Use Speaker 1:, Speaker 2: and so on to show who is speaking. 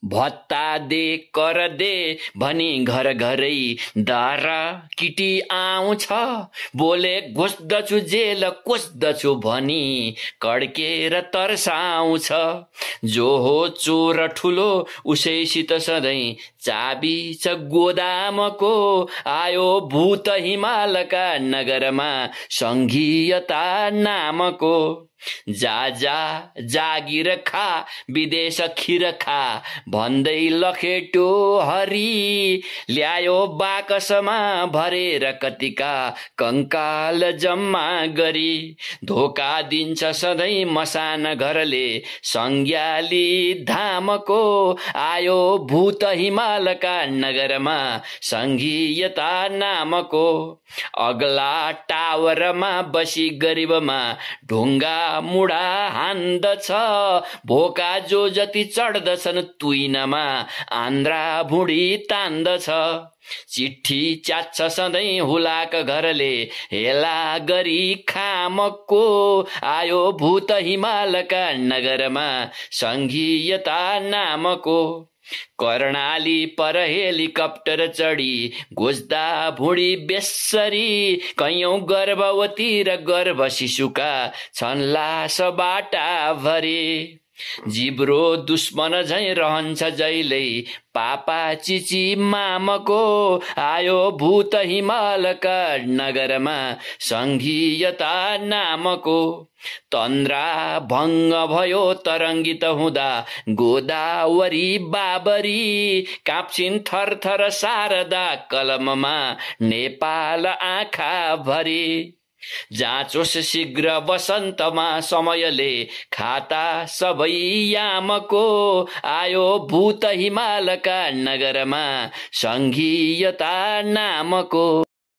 Speaker 1: भत्ता दे कर दे भनी घर घरै दारा किटी आउँछ बोले घोस्दछु जेल कोस्दछु भनी कड्केर तर्साउँछ जो हो चोर ठुलो उसैसित सधैँ चाबी छ गोदामको आयो भूत हिमालका नगरमा संघीयता नामको जा जा जागिर खा विदेश खिर खा भन्दै लखेटो हरि ल्यायो बाकसमा भरेर कतिका कंकाल जम्मा गरी धोका दिन्छ सधैँ मसान घरले संज्ञाली धामको आयो भूत हिमालका नगरमा संघीयता नामको अग्ला टावरमा बसी गरिबमा ढुङ्गा मुढा हान्दछ भोका जो जति चढ्दछन् तुइनमा आन्द्रा भुडी तान्दछ चिट्ठी च्याच्छ सधैँ हुलाक घरले हेला गरी खामको आयो भूत हिमालका नगरमा संघीयता नामको कर्णाली पर हेलिकप्टर चढी घोज्दा भुडी बेसरी कैयौं गर्भवती र गर्भ शिशुका छन् लास बाटा भरे जिब्रो दुश्मन झैं रहन्छ जहिल्यै पापा चिची मामको आयो भूत हिमालका नगरमा संघीयता नामको तन्द्रा भङ्ग भयो तरङ्गित हुँदा गोदावरी बाबरी काप्छिन् थरथर शारदा कलममा नेपाल आँखा भरी जाँचोस् शीघ्र वसन्तमा समयले खाता सबै यामको आयो भूत हिमालका नगरमा संघीयता नामको